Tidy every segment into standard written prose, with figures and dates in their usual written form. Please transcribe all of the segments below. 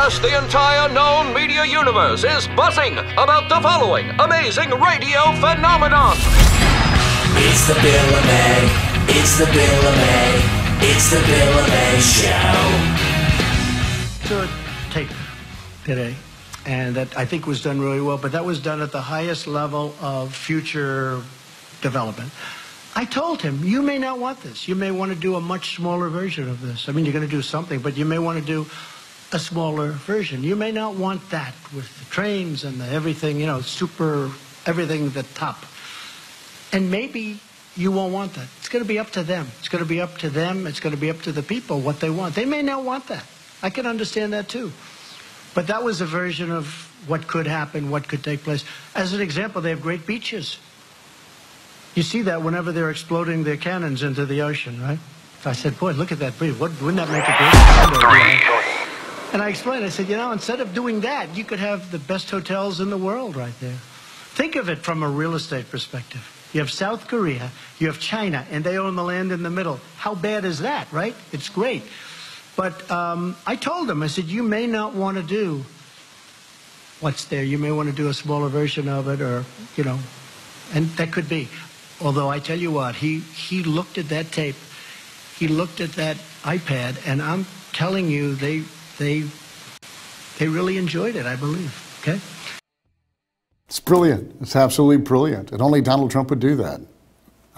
Yes, the entire known media universe is buzzing about the following amazing radio phenomenon. It's the Bill LuMaye. It's the Bill LuMaye. It's the Bill LuMaye Show. To a tape today, and that I think was done really well, but that was done at the highest level of future development. I told him, you may not want this. You may want to do a much smaller version of this. I mean, you're going to do something, but you may want to do a smaller version. You may not want that with the trains and the everything, you know, super, everything the top. And maybe you won't want that. It's going to be up to them. It's going to be up to them. It's going to be up to the people what they want. They may not want that. I can understand that too. But that was a version of what could happen, what could take place. As an example, they have great beaches. You see that whenever they're exploding their cannons into the ocean, right? I said, boy, look at that bridge. Wouldn't that make a great? And I explained, I said, you know, instead of doing that, you could have the best hotels in the world right there. Think of it from a real estate perspective. You have South Korea, you have China, and they own the land in the middle. How bad is that, right? It's great. But I told them, I said, you may not want to do what's there. You may want to do a smaller version of it, or, you know, and that could be. Although I tell you what, he looked at that tape, he looked at that iPad, and I'm telling you, they really enjoyed it, I believe, okay? It's brilliant. It's absolutely brilliant. And only Donald Trump would do that.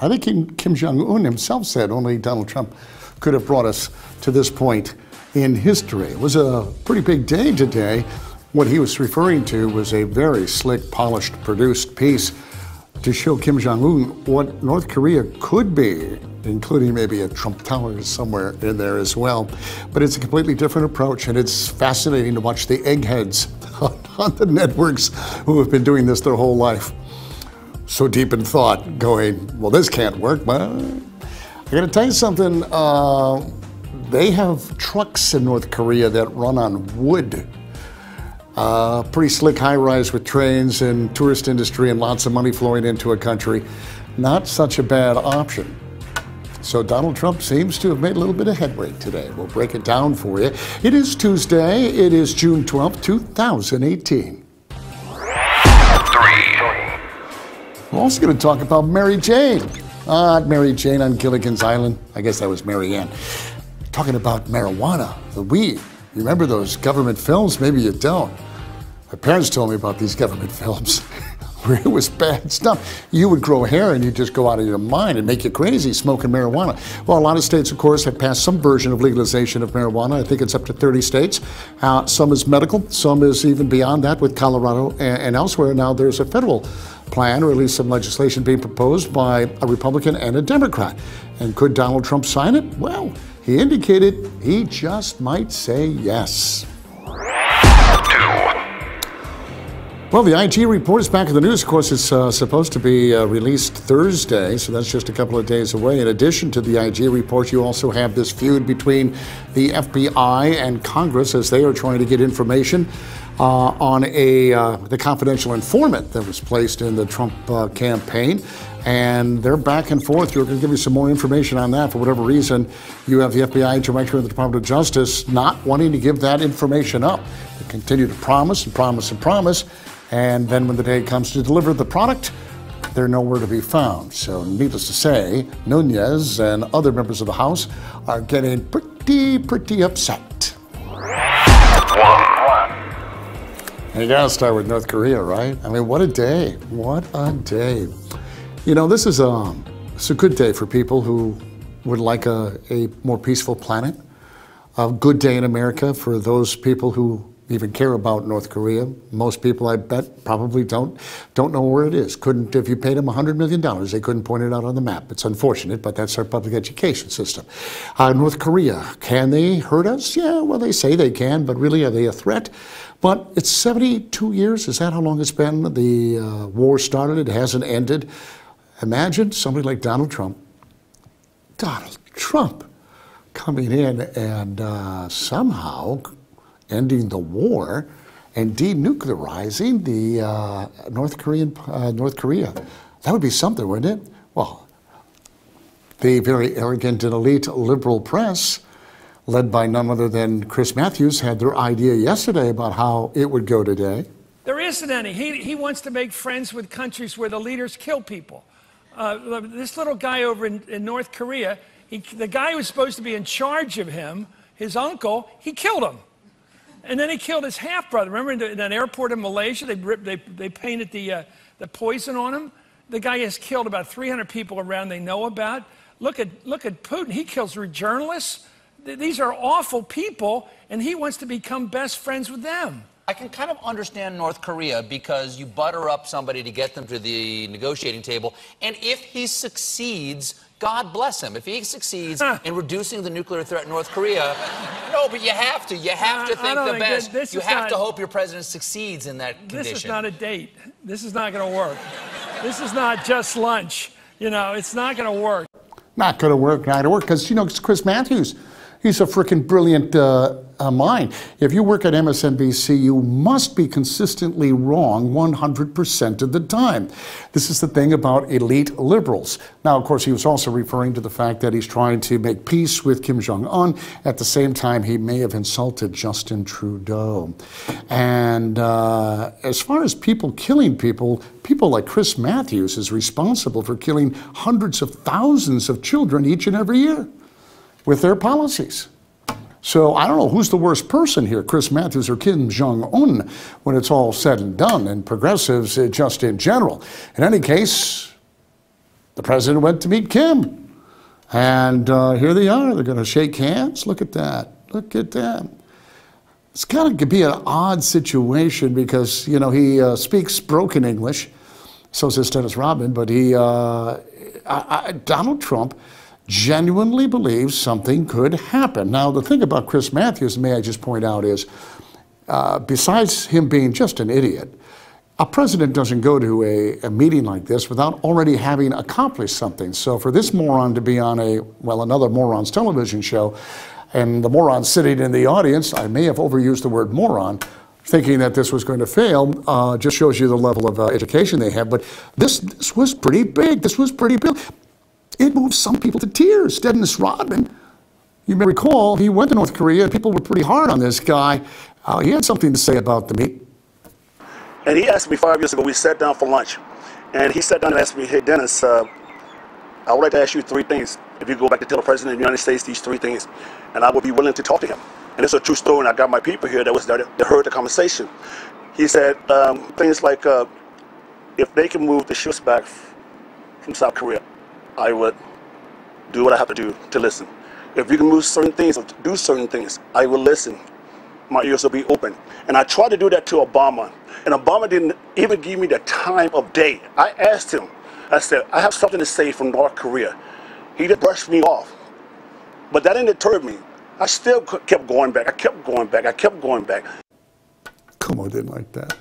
I think Kim Jong-un himself said only Donald Trump could have brought us to this point in history. It was a pretty big day today. What he was referring to was a very slick, polished, produced piece to show Kim Jong-un what North Korea could be, including maybe a Trump Tower somewhere in there as well. But it's a completely different approach, and it's fascinating to watch the eggheads on the networks who have been doing this their whole life. So deep in thought, going, well, this can't work. But I gotta tell you something, they have trucks in North Korea that run on wood. Pretty slick high-rise with trains and tourist industry and lots of money flowing into a country. Not such a bad option. So Donald Trump seems to have made a little bit of headway today. We'll break it down for you. It is Tuesday. It is June 12th, 2018. We're also going to talk about Mary Jane. Not Mary Jane on Gilligan's Island. I guess that was Mary Ann. Talking about marijuana, the weed. You remember those government films? Maybe you don't. My parents told me about these government films where it was bad stuff. You would grow hair and you'd just go out of your mind and make you crazy smoking marijuana. Well, a lot of states, of course, have passed some version of legalization of marijuana. I think it's up to 30 states. Some is medical, some is even beyond that with Colorado and elsewhere. Now there's a federal plan, or at least some legislation being proposed by a Republican and a Democrat. And could Donald Trump sign it? Well, he indicated he just might say yes. Well, the IG report is back in the news. Of course, it's supposed to be released Thursday, so that's just a couple of days away. In addition to the IG report, you also have this feud between the FBI and Congress as they are trying to get information on the confidential informant that was placed in the Trump campaign. And they're back and forth. We're going to give you some more information on that. For whatever reason, you have the FBI Director of the Department of Justice not wanting to give that information up. They continue to promise and promise and promise. And then when the day comes to deliver the product, they're nowhere to be found. So needless to say, Nunez and other members of the House are getting pretty upset. And you gotta start with North Korea, right? I mean, what a day. What a day. You know, this is it's a good day for people who would like a more peaceful planet. A good day in America for those people who even care about North Korea. Most people, I bet, probably don't know where it is. Couldn't, if you paid them $100 million, they couldn't point it out on the map. It's unfortunate, but that's our public education system. North Korea, can they hurt us? Yeah, well, they say they can, but really, are they a threat? But it's 72 years. Is that how long it's been? The war started. It hasn't ended. Imagine somebody like Donald Trump coming in and somehow ending the war and denuclearizing the North Korea. That would be something, wouldn't it? Well, the very arrogant and elite liberal press led by none other than Chris Matthews, had their idea yesterday about how it would go today. There isn't any. He wants to make friends with countries where the leaders kill people. This little guy over in North Korea, the guy who was supposed to be in charge of him, his uncle, he killed him. And then he killed his half-brother. Remember in an airport in Malaysia, they painted the poison on him? The guy has killed about 300 people around they know about. Look at Putin. He kills journalists. These are awful people, and he wants to become best friends with them. I can kind of understand North Korea because you butter up somebody to get them to the negotiating table, and if he succeeds, God bless him. If he succeeds in reducing the nuclear threat in North Korea, no, but you have to think the best. You have to hope your president succeeds in that condition. This is not a date. This is not going to work. This is not just lunch. You know, it's not going to work. Not going to work, not going to work, because, you know, it's Chris Matthews. He's a freaking brilliant mind. If you work at MSNBC, you must be consistently wrong 100% of the time. This is the thing about elite liberals. Now, of course, he was also referring to the fact that he's trying to make peace with Kim Jong-un. At the same time, he may have insulted Justin Trudeau. And as far as people killing people, people like Chris Matthews is responsible for killing hundreds of thousands of children each and every year with their policies. So I don't know who's the worst person here, Chris Matthews or Kim Jong-un, when it's all said and done, and progressives just in general. In any case, the president went to meet Kim. And here they are. They're going to shake hands. Look at that. Look at that. It's got to be an odd situation because, you know, he speaks broken English. So says Dennis Rodman. But Donald Trump genuinely believes something could happen. Now, the thing about Chris Matthews, may I just point out, is besides him being just an idiot, a president doesn't go to a meeting like this without already having accomplished something. So for this moron to be on another moron's television show, and the moron sitting in the audience, I may have overused the word moron, thinking that this was going to fail, just shows you the level of education they have. But this was pretty big. This was pretty big. It moved some people to tears. Dennis Rodman, you may recall, he went to North Korea. People were pretty hard on this guy. He had something to say about the meet. And he asked me 5 years ago, we sat down for lunch. And he sat down and asked me, hey, Dennis, I would like to ask you 3 things. If you go back to tell the President of the United States these 3 things, and I would be willing to talk to him. And it's a true story, and I got my people here that heard the conversation. He said things like, if they can move the ships back from South Korea, I would do what I have to do to listen. If you can move certain things or do certain things, I will listen. My ears will be open. And I tried to do that to Obama. And Obama didn't even give me the time of day. I asked him, I said, I have something to say from North Korea. He just brushed me off. But that didn't deter me. I still kept going back. I kept going back. I kept going back. Come on, didn't like that.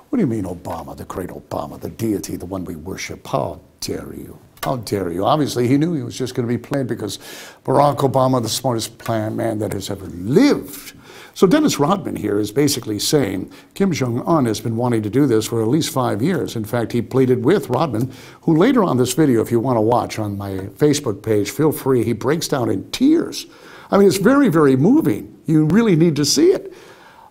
What do you mean Obama, the great Obama, the deity, the one we worship? How dare you? How dare you? Obviously, he knew he was just going to be played because Barack Obama, the smartest man that has ever lived. So Dennis Rodman here is basically saying Kim Jong-un has been wanting to do this for at least 5 years. In fact, he pleaded with Rodman, who later on this video, if you want to watch on my Facebook page, feel free, he breaks down in tears. I mean, it's very, very moving. You really need to see it.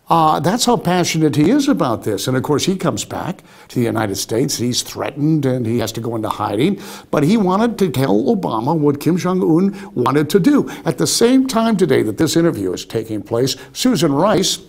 That's how passionate he is about this. And of course, he comes back to the United States. He's threatened and he has to go into hiding. But he wanted to tell Obama what Kim Jong-un wanted to do. At the same time today that this interview is taking place, Susan Rice,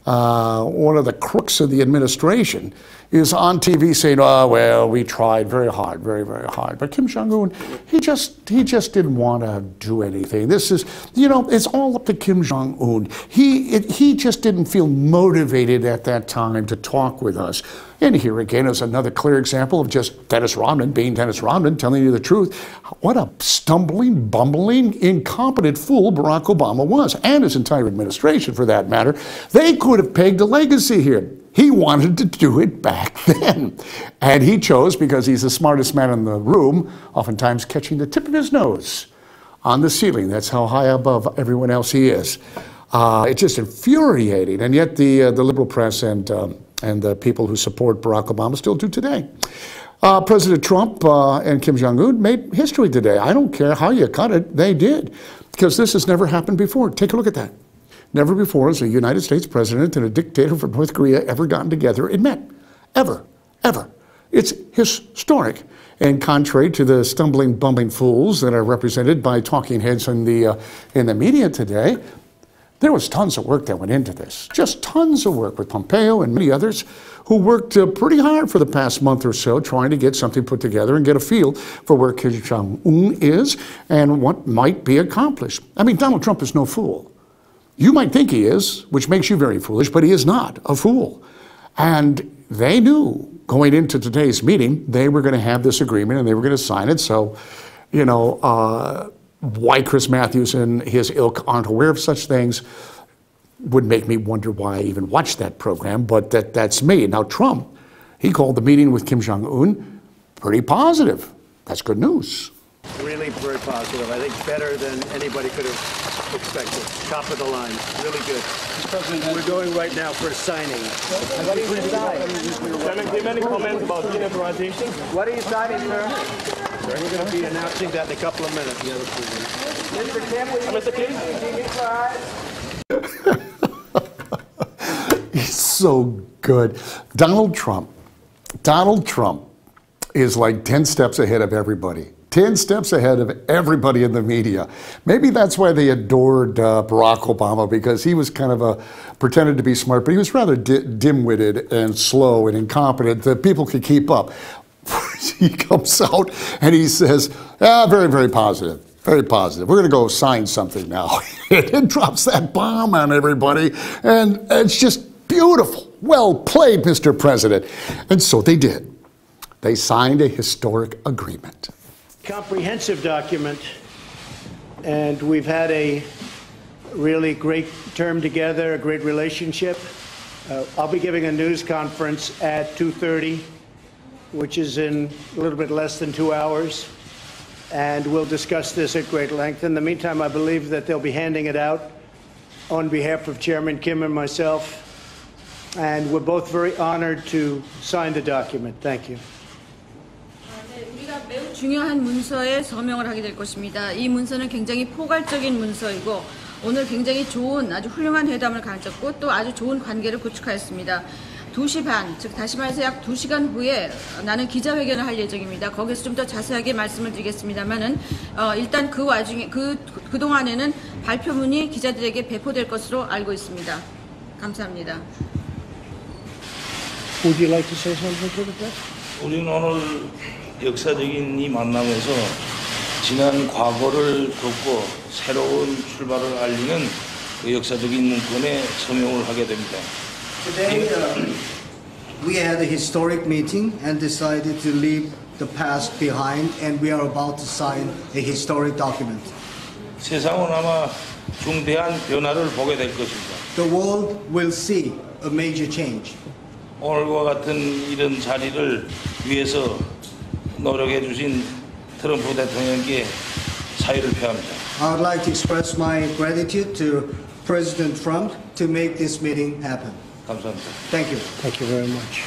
one of the crooks of the administration, is on TV saying, oh, well, we tried very hard, very, very hard. But Kim Jong-un, he just didn't want to do anything. This is, you know, it's all up to Kim Jong-un. He just didn't feel motivated at that time to talk with us. And here again is another clear example of just Dennis Rodman being Dennis Rodman, telling you the truth. What a stumbling, bumbling, incompetent fool Barack Obama was, and his entire administration for that matter. They could have pegged a legacy here. He wanted to do it back then. And he chose, because he's the smartest man in the room, oftentimes catching the tip of his nose on the ceiling. That's how high above everyone else he is. It's just infuriating. And yet the liberal press and the people who support Barack Obama still do today. President Trump and Kim Jong-un made history today. I don't care how you cut it, they did. because this has never happened before. Take a look at that. Never before has a United States president and a dictator from North Korea ever gotten together and met. Ever. Ever. It's historic. And contrary to the stumbling, bumbling fools that are represented by talking heads in the media today, there was tons of work that went into this. Just tons of work with Pompeo and many others who worked pretty hard for the past month or so trying to get something put together and get a feel for where Kim Jong-un is and what might be accomplished. I mean, Donald Trump is no fool. You might think he is, which makes you very foolish, but he is not a fool. And they knew going into today's meeting, they were going to have this agreement and they were going to sign it. So, you know, why Chris Matthews and his ilk aren't aware of such things would make me wonder why I even watched that program, but that's me. Now, Trump, he called the meeting with Kim Jong-un pretty positive. That's good news. Really very positive. I think better than anybody could have expected. Top of the line. Really good. We're going right now for a signing. What is the sign? Chairman, do you have any comments about denuclearization? What are you signing, sir? We're going to be announcing that in a couple of minutes. Mr. Kim, will you denuclearize? He's so good. Donald Trump is like 10 steps ahead of everybody. 10 steps ahead of everybody in the media. Maybe that's why they adored Barack Obama, because he was kind of pretended to be smart, but he was rather dim-witted and slow and incompetent that people could keep up. He comes out and he says, very, very positive. Very positive. We're going to go sign something now. It drops that bomb on everybody, and it's just beautiful. Well played, Mr. President. And so they did. They signed a historic agreement. Comprehensive document, and we've had a really great term together, a great relationship. I'll be giving a news conference at 2:30, which is in a little bit less than 2 hours, and we'll discuss this at great length. In the meantime, I believe that they'll be handing it out on behalf of Chairman Kim and myself, and we're both very honored to sign the document. Thank you. 우리가 매우 중요한 문서에 서명을 하게 될 것입니다. 이 문서는 굉장히 포괄적인 문서이고 오늘 굉장히 좋은 아주 훌륭한 회담을 가졌고 또 아주 좋은 관계를 구축하였습니다. 2시 반, 즉 다시 말해서 약 2시간 후에 나는 기자회견을 할 예정입니다. 거기서 좀 더 자세하게 말씀을 드리겠습니다만은 일단 그 와중에 그동안에는 발표문이 기자들에게 배포될 것으로 알고 있습니다. 감사합니다. Would you like to say something to the press? 우리는 오늘 역사적인 이 만남에서 지난 과거를 덮고 새로운 출발을 알리는 그 역사적인 문건에 서명을 하게 됩니다. Today, we had a historic meeting and decided to leave the past behind, and we are about to sign a historic document. 세상은 아마 중대한 변화를 보게 될 것입니다. The world will see a major change. 오늘과 같은 이런 자리를 위해서 노력해 주신 트럼프 대통령께 사의를 표합니다. I would like to express my gratitude to President Trump to make this meeting happen. 감사합니다. Thank you. Thank you very much.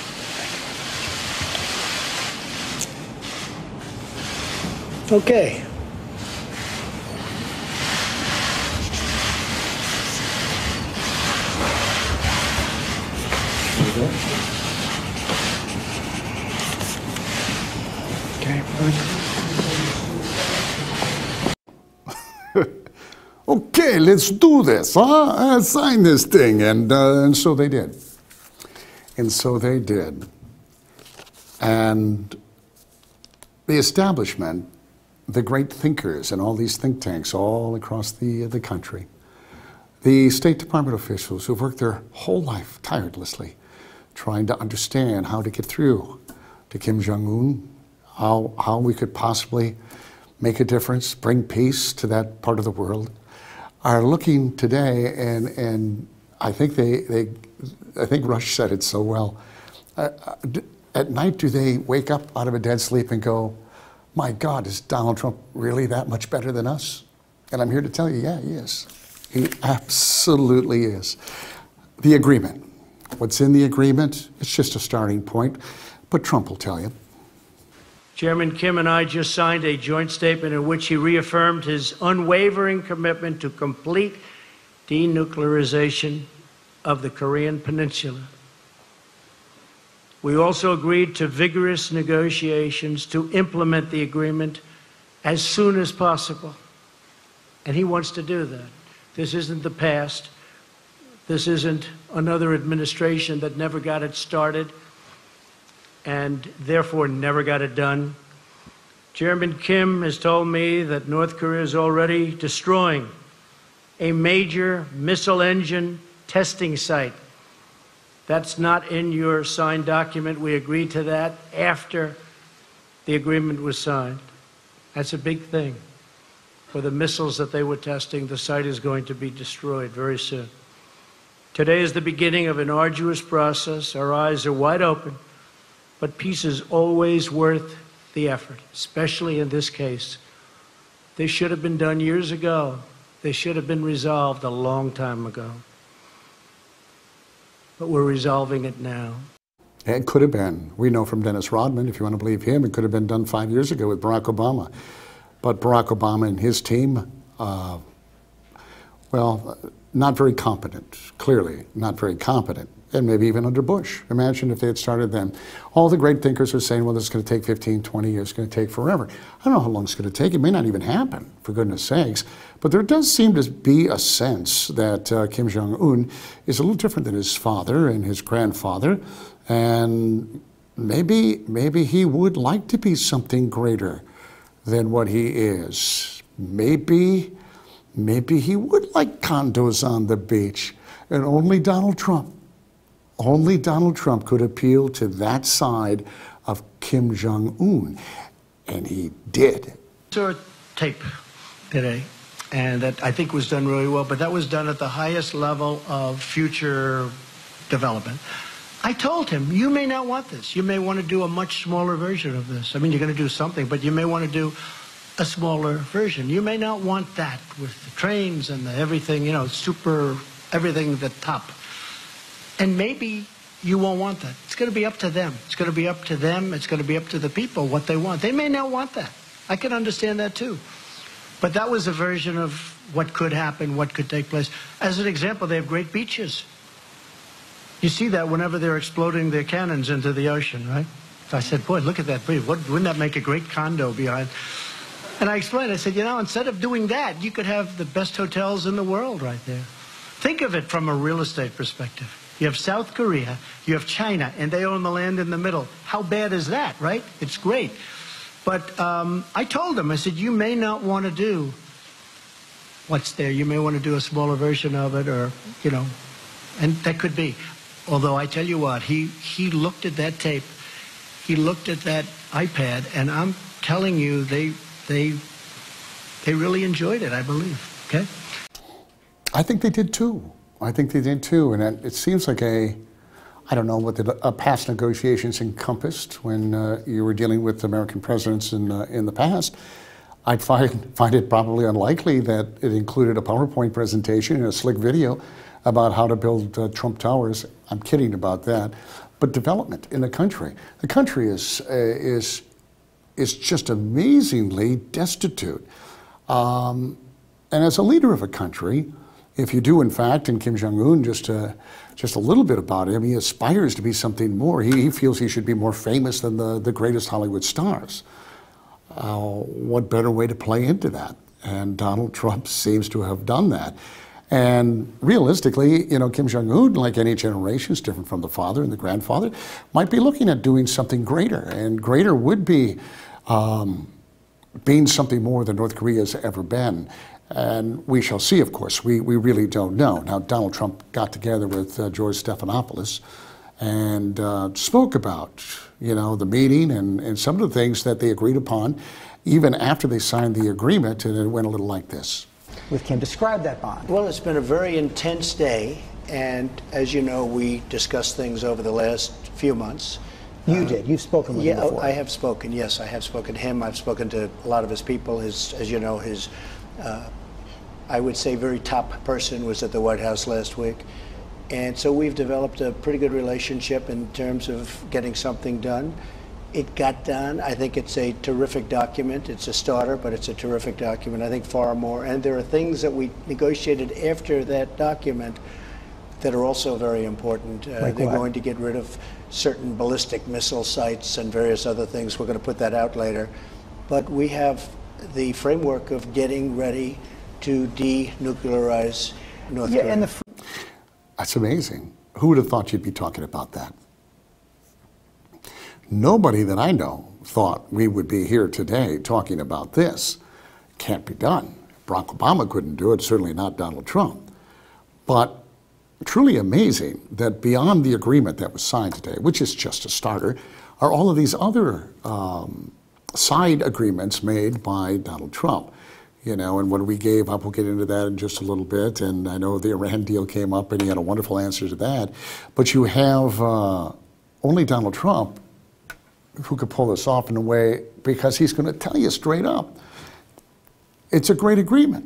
Okay. Okay, let's do this, huh? Sign this thing. And so they did. And so they did. And the establishment, the great thinkers and all these think tanks all across the country, the State Department officials who've worked their whole life tirelessly trying to understand how to get through to Kim Jong-un, how we could possibly make a difference, bring peace to that part of the world, are looking today, and I think I think Rush said it so well. At night, do they wake up out of a dead sleep and go, my God, is Donald Trump really that much better than us? And I'm here to tell you, yeah, he is. He absolutely is. The agreement. What's in the agreement? It's just a starting point, but Trump will tell you. Chairman Kim and I just signed a joint statement in which he reaffirmed his unwavering commitment to complete denuclearization of the Korean Peninsula. We also agreed to vigorous negotiations to implement the agreement as soon as possible. And he wants to do that. This isn't the past. This isn't another administration that never got it started and therefore never got it done. Chairman Kim has told me that North Korea is already destroying a major missile engine testing site. That's not in your signed document. We agreed to that after the agreement was signed. That's a big thing. For the missiles that they were testing, the site is going to be destroyed very soon. Today is the beginning of an arduous process. Our eyes are wide open, but peace is always worth the effort, especially in this case. This should have been done years ago. They should have been resolved a long time ago. But we're resolving it now. It could have been. We know from Dennis Rodman, if you want to believe him, it could have been done 5 years ago with Barack Obama. But Barack Obama and his team, well, not very competent, clearly not very competent, and maybe even under Bush. Imagine if they had started then. All the great thinkers are saying, well, this is going to take 15, 20 years, it's going to take forever. I don't know how long it's going to take. It may not even happen, for goodness sakes. But there does seem to be a sense that Kim Jong-un is a little different than his father and his grandfather, and maybe he would like to be something greater than what he is. Maybe he would like condos on the beach, and only Donald Trump could appeal to that side of Kim Jong-un, and he did. Saw a tape today, and that I think was done really well, but that was done at the highest level of future development. I told him, you may not want this. You may want to do a much smaller version of this. I mean, you're going to do something, but you may want to do a smaller version. You may not want that with the trains and the everything, you know, super, everything at the top. And maybe you won't want that. It's going to be up to them. It's going to be up to them. It's going to be up to the people what they want. They may not want that. I can understand that too. But that was a version of what could happen, what could take place. As an example, they have great beaches. You see that whenever they're exploding their cannons into the ocean, right? So I said, boy, look at that bridge. Wouldn't that make a great condo behind? And I explained, I said, you know, instead of doing that, you could have the best hotels in the world right there. Think of it from a real estate perspective. You have South Korea, you have China, and they own the land in the middle. How bad is that, right? It's great. But I told them, I said, you may not want to do what's there. You may want to do a smaller version of it, or, you know, and that could be. Although I tell you what, he looked at that tape, he looked at that iPad, and I'm telling you, they really enjoyed it, I believe, okay? I think they did too. I think they did too, and it seems like I don't know what the past negotiations encompassed when you were dealing with American presidents in the past. I'd find it probably unlikely that it included a PowerPoint presentation and a slick video about how to build Trump Towers. I'm kidding about that. But development in the country. The country is just amazingly destitute. And as a leader of a country, if you do, in fact, and Kim Jong-un, just a little bit about him, he aspires to be something more. He feels he should be more famous than the greatest Hollywood stars. What better way to play into that? And Donald Trump seems to have done that. And realistically, you know, Kim Jong-un, like any generation, is different from the father and the grandfather, might be looking at doing something greater. And greater would be being something more than North Korea has ever been. And we shall see, of course. We really don't know. Now, Donald Trump got together with George Stephanopoulos and spoke about, you know, the meeting and some of the things that they agreed upon, even after they signed the agreement, and it went a little like this. With Kim, describe that bond. Well, it's been a very intense day, and as you know, we discussed things over the last few months. You did. You've spoken with him before. I have spoken. Yes, I have spoken to him. I've spoken to a lot of his people. As you know, his, I would say, very top person was at the White House last week. And so we've developed a pretty good relationship in terms of getting something done. it got done. I think it's a terrific document. It's a starter, but it's a terrific document. I think far more. And there are things that we negotiated after that document that are also very important. Like they're what? going to get rid of certain ballistic missile sites and various other things. We're going to put that out later. But we have the framework of getting ready to denuclearize North Korea. And That's amazing. Who would have thought you'd be talking about that? Nobody that I know thought we would be here today talking about this. Can't be done. Barack Obama couldn't do it, certainly not Donald Trump. But truly amazing that beyond the agreement that was signed today, which is just a starter, are all of these other side agreements made by Donald Trump. You know, and when we gave up, we'll get into that in just a little bit, and I know the Iran deal came up and he had a wonderful answer to that. But you have only Donald Trump who could pull this off in a way, because he's going to tell you straight up, it's a great agreement.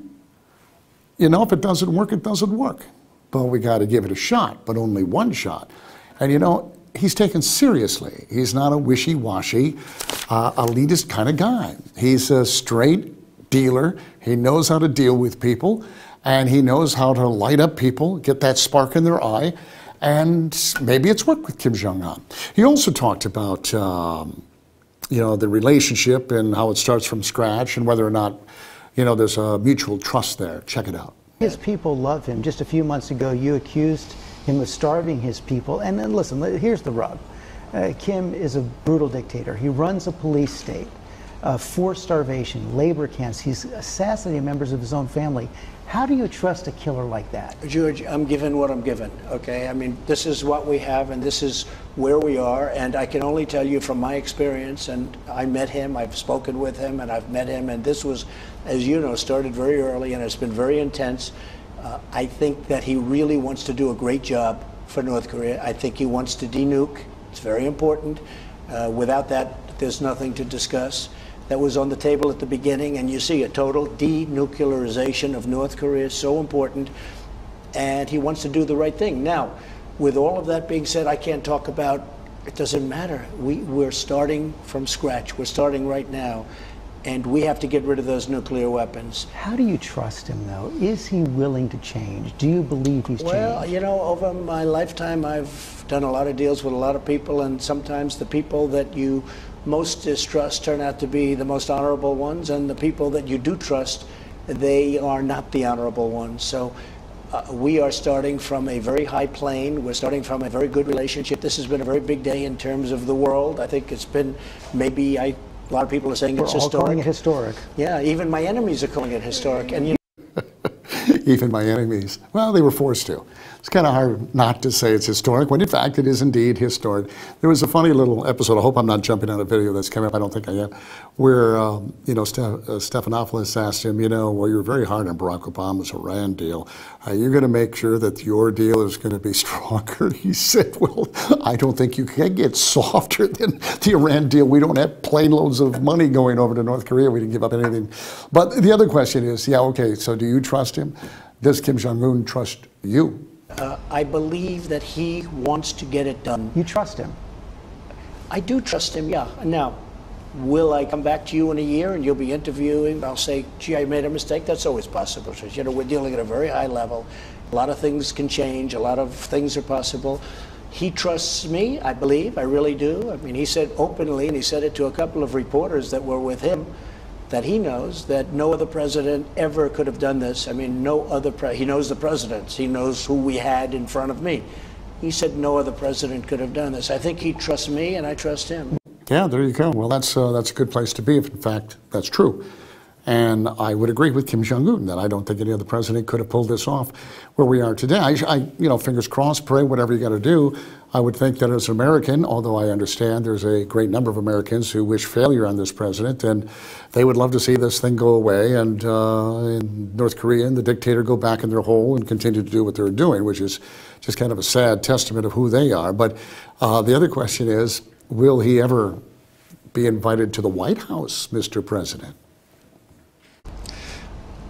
You know, if it doesn't work, it doesn't work. But we got to give it a shot, but only one shot. And you know, he's taken seriously. He's not a wishy-washy, elitist kind of guy. He's a straight dealer. He knows how to deal with people, and he knows how to light up people, get that spark in their eye, and maybe it's worked with Kim Jong-un. He also talked about, you know, the relationship and how it starts from scratch and whether or not, you know, there's a mutual trust there. Check it out. His people love him. Just a few months ago, you accused him of starving his people. And then listen, here's the rub. Kim is a brutal dictator. He runs a police state, forced starvation, labor camps. He's assassinating members of his own family. How do you trust a killer like that? George, I'm given what I'm given, okay? I mean, this is what we have, and this is where we are, and I can only tell you from my experience, and I met him, I've spoken with him, and I've met him, and this was, as you know, started very early, and it's been very intense. I think that he really wants to do a great job for North Korea. I think he wants to denuke. It's very important. Without that, there's nothing to discuss. That was on the table at the beginning, and you see a total denuclearization of North Korea is so important, and he wants to do the right thing. Now, with all of that being said, I can't talk about, it doesn't matter. We're starting from scratch. We're starting right now, and we have to get rid of those nuclear weapons. How do you trust him, though? Is he willing to change? Do you believe he's changed? Well, you know, over my lifetime, I've done a lot of deals with a lot of people, and sometimes the people that you most distrust turn out to be the most honorable ones, and the people that you do trust, they are not the honorable ones. So we are starting from a very high plane. We're starting from a very good relationship. This has been a very big day in terms of the world. I think it's been maybe, a lot of people are saying it's historic. We're all calling it historic. Yeah, even my enemies are calling it historic. And you Even my enemies. Well, they were forced to. It's kind of hard not to say it's historic, when in fact it is indeed historic. There was a funny little episode, I hope I'm not jumping on a video that's coming up, I don't think I am, where, you know, Stephanopoulos asked him, you know, well, you're very hard on Barack Obama's Iran deal. Are you going to make sure that your deal is going to be stronger? He said, well, I don't think you can get softer than the Iran deal. We don't have plane loads of money going over to North Korea. We didn't give up anything. But the other question is, yeah, okay, so do you trust him? Does Kim Jong-un trust you? I believe that he wants to get it done. You trust him? I do trust him, yeah. Now, will I come back to you in a year and you'll be interviewing? I'll say, gee, I made a mistake. That's always possible. You know, we're dealing at a very high level. A lot of things can change. A lot of things are possible. He trusts me, I believe. I really do. I mean, he said openly, and he said it to a couple of reporters that were with him, that he knows that no other president ever could have done this. I mean, no other he knows the presidents. He knows who we had in front of me. He said no other president could have done this. I think he trusts me, and I trust him. Yeah, there you go. Well, that's a good place to be if, in fact, that's true. And I would agree with Kim Jong-un that I don't think any other president could have pulled this off where we are today. You know, fingers crossed, pray, whatever you got to do. I would think that as an American, although I understand there's a great number of Americans who wish failure on this president, and they would love to see this thing go away and North Korea and the dictator go back in their hole and continue to do what they're doing, which is just kind of a sad testament of who they are. But the other question is, will he ever be invited to the White House, Mr. President?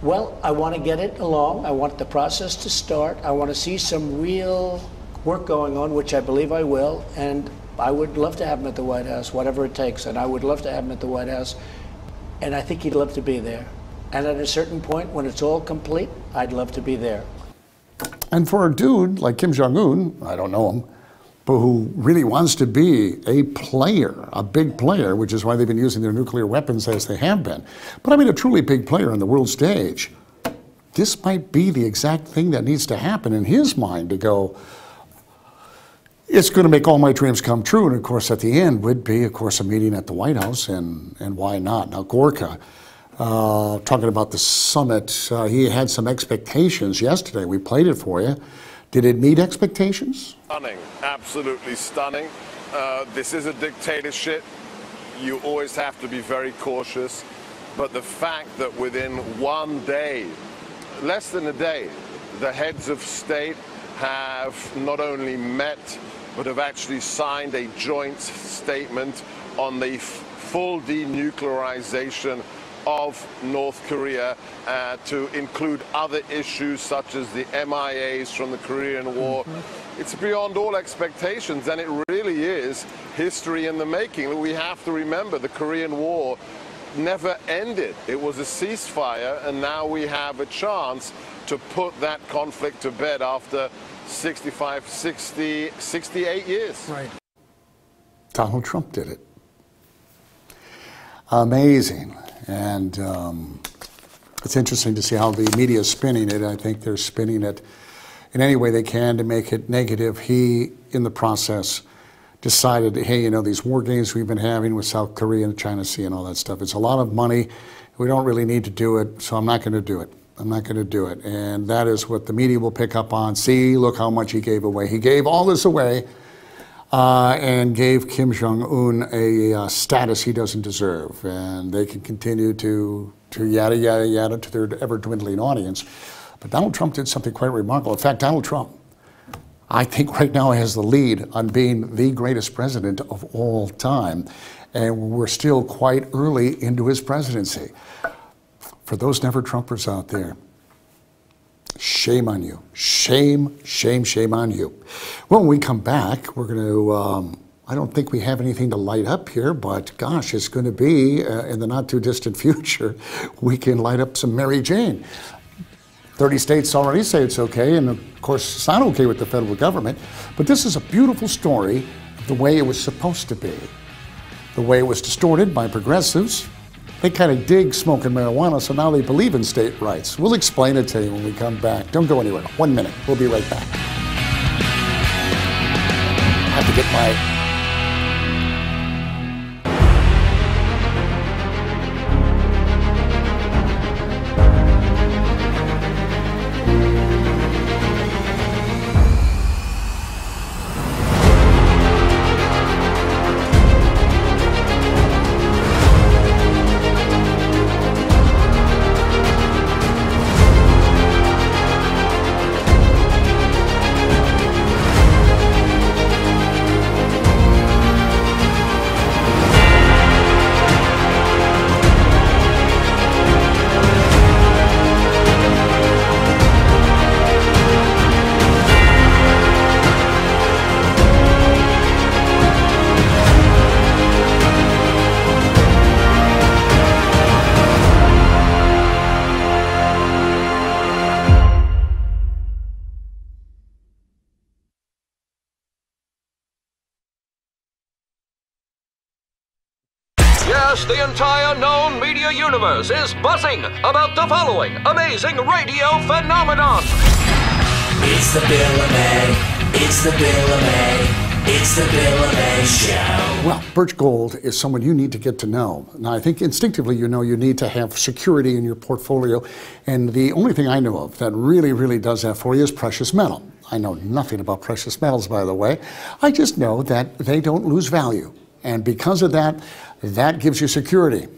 Well, I want to get it along. I want the process to start. I want to see some real work going on, which I believe I will. And I would love to have him at the White House, whatever it takes, and I would love to have him at the White House, and I think he'd love to be there. And at a certain point, when it's all complete, I'd love to be there. And for a dude like Kim Jong-un, I don't know him, but who really wants to be a player, a big player, which is why they've been using their nuclear weapons as they have been. But I mean a truly big player on the world stage. This might be the exact thing that needs to happen in his mind to go, it's going to make all my dreams come true. And of course, at the end would be, of course, a meeting at the White House, and why not? Now, Gorka, talking about the summit, he had some expectations yesterday. We played it for you. Did it meet expectations? Stunning, absolutely stunning. This is a dictatorship. You always have to be very cautious. But the fact that within one day, less than a day, the heads of state have not only met, but have actually signed a joint statement on the full denuclearization of North Korea, to include other issues such as the MIAs from the Korean War. It's beyond all expectations, and it really is history in the making. We have to remember the Korean War never ended. It was a ceasefire, and now we have a chance to put that conflict to bed after 65, 60, 68 years. Right. Donald Trump did it. Amazing. And it's interesting to see how the media is spinning it. I think they're spinning it in any way they can to make it negative. He, in the process, decided, hey, you know, these war games we've been having with South Korea and China Sea and all that stuff, it's a lot of money. We don't really need to do it, so I'm not going to do it. I'm not going to do it. And that is what the media will pick up on. See, look how much he gave away. He gave all this away and gave Kim Jong-un a status he doesn't deserve. And they can continue to yada, yada, yada to their ever-dwindling audience. But Donald Trump did something quite remarkable. In fact, Donald Trump, I think right now has the lead on being the greatest president of all time. And we're still quite early into his presidency. For those never-Trumpers out there, shame on you. Shame, shame, shame on you. Well, when we come back, we're going to, I don't think we have anything to light up here, but gosh, it's going to be, in the not-too-distant future, we can light up some Mary Jane. 30 states already say it's okay, and of course, it's not okay with the federal government, but this is a beautiful story of the way it was supposed to be. The way it was distorted by progressives. They kind of dig smoking marijuana, so now they believe in state rights. We'll explain it to you when we come back. Don't go anywhere. 1 minute. We'll be right back. I have to get my... Yes, the entire known media universe is buzzing about the following amazing radio phenomenon. It's the Bill LuMaye. It's the Bill LuMaye. It's the Bill LuMaye Show. Well, Birch Gold is someone you need to get to know. Now, I think instinctively you know you need to have security in your portfolio, and the only thing I know of that really, really does that for you is precious metal. I know nothing about precious metals, by the way. I just know that they don't lose value, and because of that, that gives you security.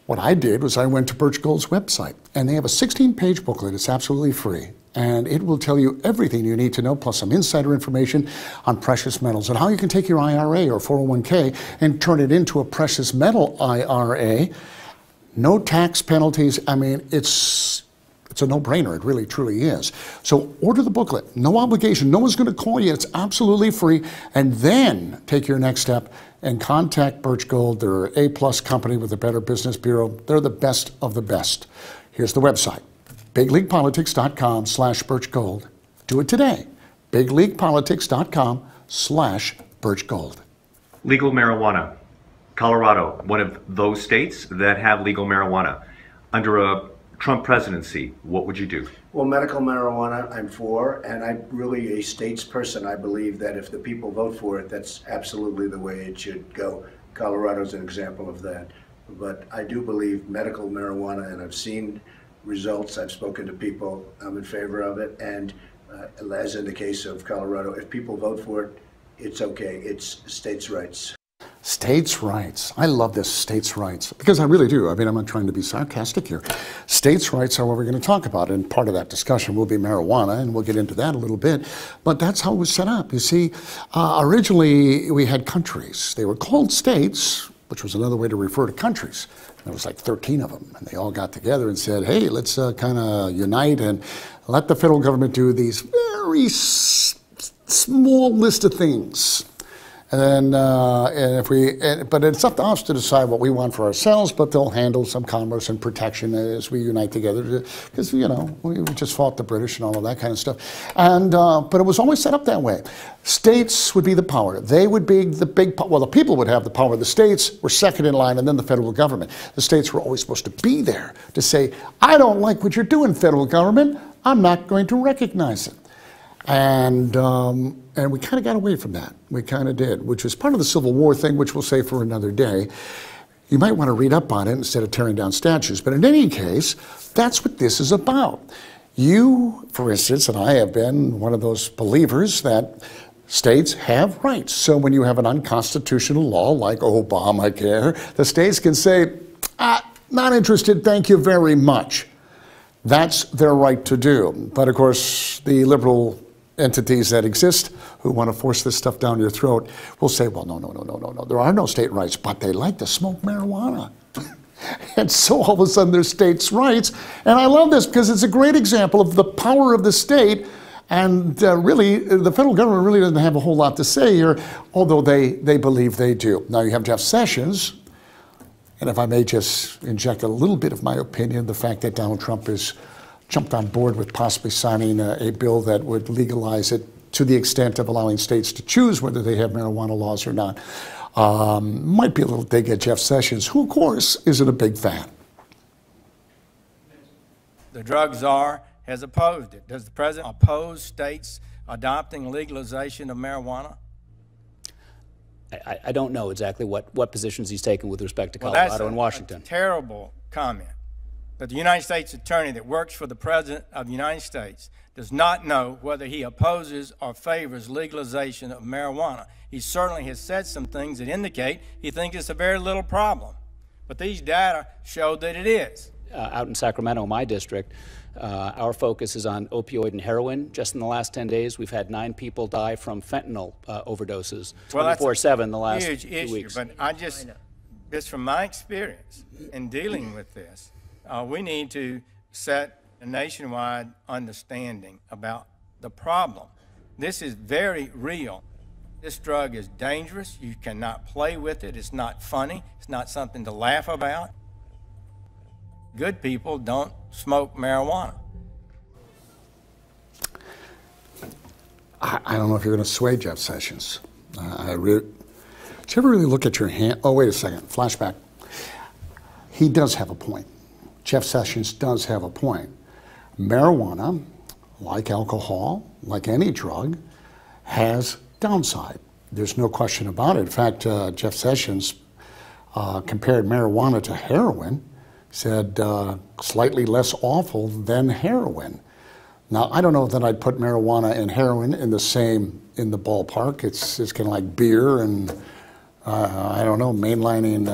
What I did was I went to Birch Gold's website, and they have a 16-page booklet. It's absolutely free. And it will tell you everything you need to know, plus some insider information on precious metals and how you can take your IRA or 401k and turn it into a precious metal IRA. No tax penalties. I mean, it's It's a no-brainer. It really, truly is. So order the booklet. No obligation. No one's going to call you. It's absolutely free. And then take your next step and contact Birch Gold. They're an A+ company with a Better Business Bureau. They're the best of the best. Here's the website, bigleaguepolitics.com/birchgold. Do it today. bigleaguepolitics.com/birchgold. Legal marijuana. Colorado, one of those states that have legal marijuana. Under a Trump presidency, what would you do? Well, medical marijuana, I'm for, and I'm really a states person. I believe that if the people vote for it, that's absolutely the way it should go. Colorado's an example of that. But I do believe medical marijuana, and I've seen results. I've spoken to people. I'm in favor of it. And as in the case of Colorado, if people vote for it, it's okay. It's states' rights. States' rights. I love this, states' rights, because I really do. I mean, I'm not trying to be sarcastic here. States' rights are what we're going to talk about, and part of that discussion will be marijuana, and we'll get into that a little bit. But that's how it was set up. You see, originally we had countries. They were called states, which was another way to refer to countries. There was like 13 of them, and they all got together and said, hey, let's kind of unite and let the federal government do these very small list of things. And but it's up to us to decide what we want for ourselves, but they'll handle some commerce and protection as we unite together, because, you know, we just fought the British and all of that kind of stuff. And, but it was always set up that way. States would be the power. They would be the big power. Well, the people would have the power. The states were second in line, and then the federal government. The states were always supposed to be there to say, I don't like what you're doing, federal government. I'm not going to recognize it. And we kind of got away from that. We kind of did, which was part of the Civil War thing, which we'll say for another day. You might want to read up on it instead of tearing down statues. But in any case, that's what this is about. You, for instance, and I have been one of those believers that states have rights. So when you have an unconstitutional law like Obamacare, the states can say, not interested, thank you very much. That's their right to do. But of course, the liberal entities that exist who want to force this stuff down your throat will say, well, no. There are no state rights, but they like to smoke marijuana. And so all of a sudden there's states' rights. And I love this because it's a great example of the power of the state. And really, the federal government really doesn't have a whole lot to say here, although they believe they do. Now you have Jeff Sessions. And if I may just inject a little bit of my opinion, the fact that Donald Trump has jumped on board with possibly signing a bill that would legalize it to the extent of allowing states to choose whether they have marijuana laws or not, might be a little dig at Jeff Sessions, who, of course, isn't a big fan. The drug czar has opposed it. Does the president oppose states adopting legalization of marijuana? I don't know exactly what positions he's taken with respect to Colorado and Washington. That's a terrible comment. But the United States attorney that works for the President of the United States does not know whether he opposes or favors legalization of marijuana. He certainly has said some things that indicate he thinks it's a very little problem. But these data show that it is. Out in Sacramento, my district, our focus is on opioid and heroin. Just in the last 10 days, we've had 9 people die from fentanyl overdoses, 24/7 the last 2 weeks. But just from my experience in dealing with this, we need to set a nationwide understanding about the problem. This is very real. This drug is dangerous. You cannot play with it. It's not funny. It's not something to laugh about. Good people don't smoke marijuana. I don't know if you're going to sway Jeff Sessions. Did you ever really look at your hand? Oh, wait a second. Flashback. He does have a point. Jeff Sessions does have a point. Marijuana, like alcohol, like any drug, has downside. There's no question about it. In fact, Jeff Sessions compared marijuana to heroin, said slightly less awful than heroin. Now, I don't know that I'd put marijuana and heroin in the ballpark. It's kind of like beer and I don't know, mainlining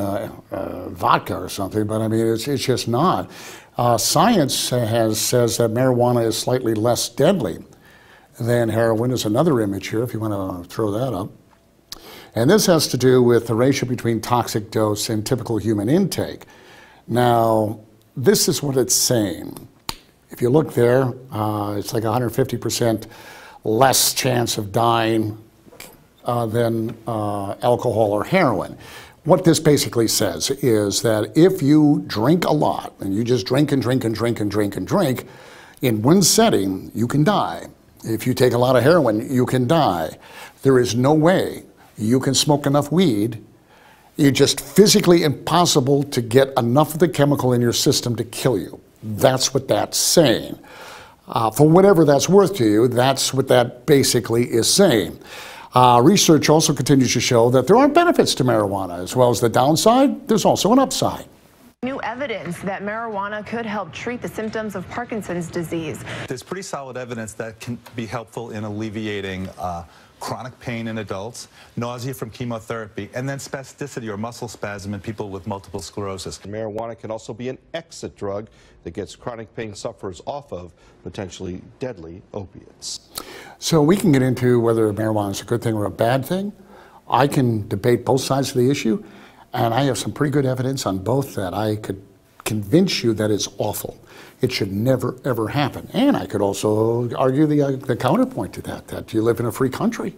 vodka or something, but I mean, it's just not. Science says that marijuana is slightly less deadly than heroin. There's another image here if you want to throw that up. And this has to do with the ratio between toxic dose and typical human intake. Now, this is what it's saying. If you look there, it's like 150% less chance of dying than alcohol or heroin. What this basically says is that if you drink a lot, and you just drink and drink and drink and drink and drink, in one setting, you can die. If you take a lot of heroin, you can die. There is no way you can smoke enough weed. It's just physically impossible to get enough of the chemical in your system to kill you. That's what that's saying. For whatever that's worth to you, that's what that basically is saying. Research also continues to show that there are benefits to marijuana. As well as the downside, there's also an upside. New evidence that marijuana could help treat the symptoms of Parkinson's disease. There's pretty solid evidence that can be helpful in alleviating chronic pain in adults, nausea from chemotherapy, and then spasticity or muscle spasm in people with multiple sclerosis. Marijuana can also be an exit drug that gets chronic pain sufferers off of potentially deadly opiates. So we can get into whether marijuana is a good thing or a bad thing. I can debate both sides of the issue, and I have some pretty good evidence on both that I could convince you that it's awful. It should never, ever happen. And I could also argue the counterpoint to that, that you live in a free country.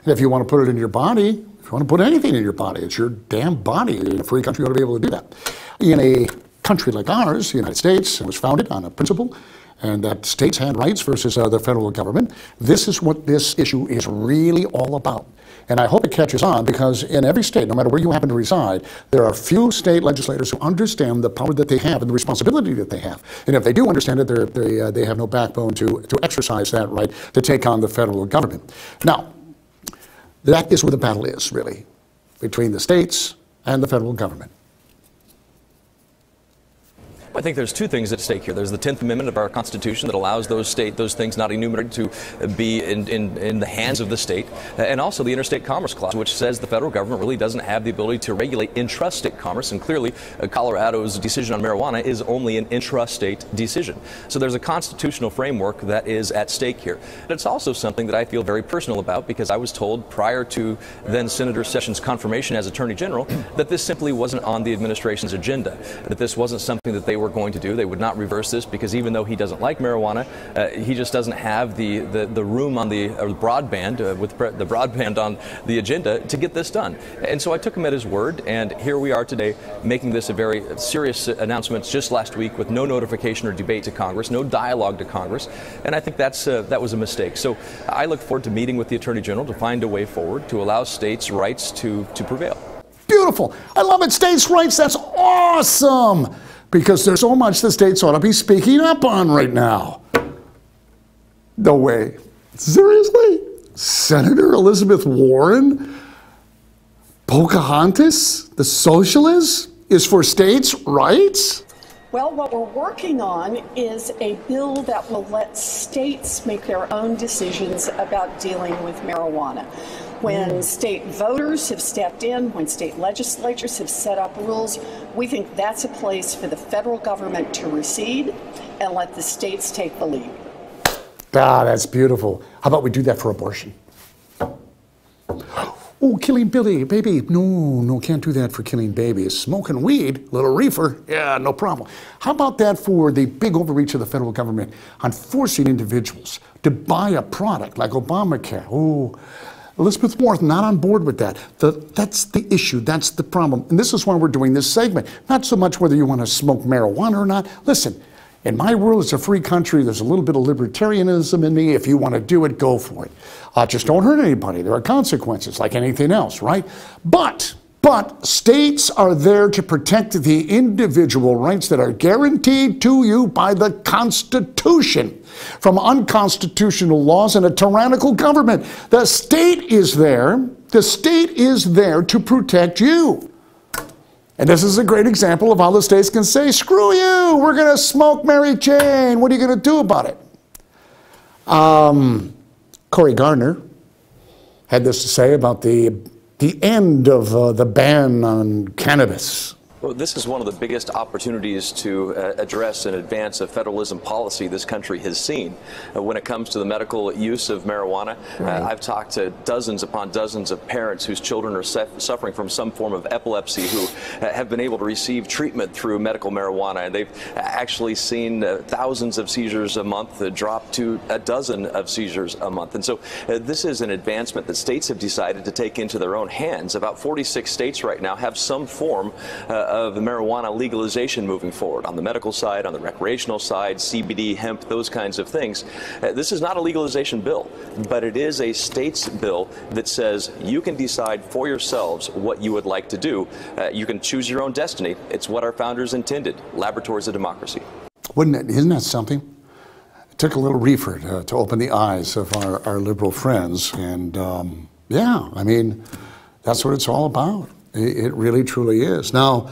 And if you want to put it in your body, if you want to put anything in your body, it's your damn body. In a free country, you ought to be able to do that. In a country like ours, the United States, it was founded on a principle, and that states had rights versus the federal government. This is what this issue is really all about. And I hope it catches on, because in every state, no matter where you happen to reside, there are few state legislators who understand the power that they have and the responsibility that they have. And if they do understand it, they have no backbone to exercise that right to take on the federal government. Now, that is where the battle is, really, between the states and the federal government. I think there's two things at stake here. There's the 10th Amendment of our Constitution that allows those things not enumerated to be in the hands of the state, and also the Interstate Commerce Clause, which says the federal government really doesn't have the ability to regulate intrastate commerce, and clearly Colorado's decision on marijuana is only an intrastate decision. So there's a constitutional framework that is at stake here. But it's also something that I feel very personal about, because I was told prior to then Senator Sessions' confirmation as Attorney General that this simply wasn't on the administration's agenda, that this wasn't something that they were going to do. They would not reverse this, because even though he doesn't like marijuana, he just doesn't have the room on the broadband, with the broadband on the agenda to get this done. And so I took him at his word, and here we are today making this a very serious announcement just last week with no notification or debate to Congress, no dialogue to Congress, and I think that was a mistake. So I look forward to meeting with the Attorney General to find a way forward to allow states' rights to prevail. Beautiful. I love it. States' rights, that's awesome. Because there's so much the states ought to be speaking up on right now. No way. Seriously? Senator Elizabeth Warren? Pocahontas, the socialist, is for states' rights? Well, what we're working on is a bill that will let states make their own decisions about dealing with marijuana. When state voters have stepped in, when state legislatures have set up rules, we think that's a place for the federal government to recede and let the states take the lead. Ah, that's beautiful. How about we do that for abortion? Oh, killing baby. No, can't do that for killing babies. Smoking weed, little reefer, yeah, no problem. How about that for the big overreach of the federal government on forcing individuals to buy a product like Obamacare? Oh, Elizabeth Warren not on board with that. That's the issue. That's the problem. And this is why we're doing this segment. Not so much whether you want to smoke marijuana or not. Listen, in my world, it's a free country. There's a little bit of libertarianism in me. If you want to do it, go for it. Just don't hurt anybody. There are consequences like anything else, right? But states are there to protect the individual rights that are guaranteed to you by the Constitution from unconstitutional laws and a tyrannical government. The state is there. The state is there to protect you. And this is a great example of how the states can say, screw you, we're going to smoke Mary Jane. What are you going to do about it? Cory Gardner had this to say about the end of the ban on cannabis. Well, this is one of the biggest opportunities to address and advance a federalism policy this country has seen when it comes to the medical use of marijuana. Right. I've talked to dozens upon dozens of parents whose children are suffering from some form of epilepsy who have been able to receive treatment through medical marijuana, and they've actually seen thousands of seizures a month drop to a dozen of seizures a month. And so this is an advancement that states have decided to take into their own hands. About 46 states right now have some form of marijuana legalization moving forward on the medical side, on the recreational side, CBD, hemp, those kinds of things. This is not a legalization bill, but it is a state's bill that says you can decide for yourselves what you would like to do. You can choose your own destiny. It's what our founders intended, laboratories of democracy. Isn't that something? It took a little reefer to open the eyes of our liberal friends, and yeah, I mean, that's what it's all about. It really, truly is. Now,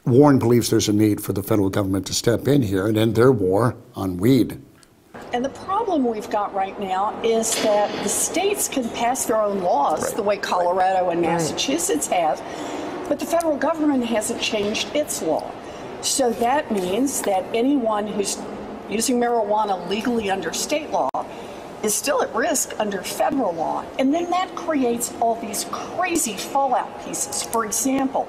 Warren believes there's a need for the federal government to step in here and end their war on weed. And the problem we've got right now is that the states can pass their own laws the way Colorado and Massachusetts have, but the federal government hasn't changed its law. So that means that anyone who's using marijuana legally under state law is still at risk under federal law. And then that creates all these crazy fallout pieces. For example,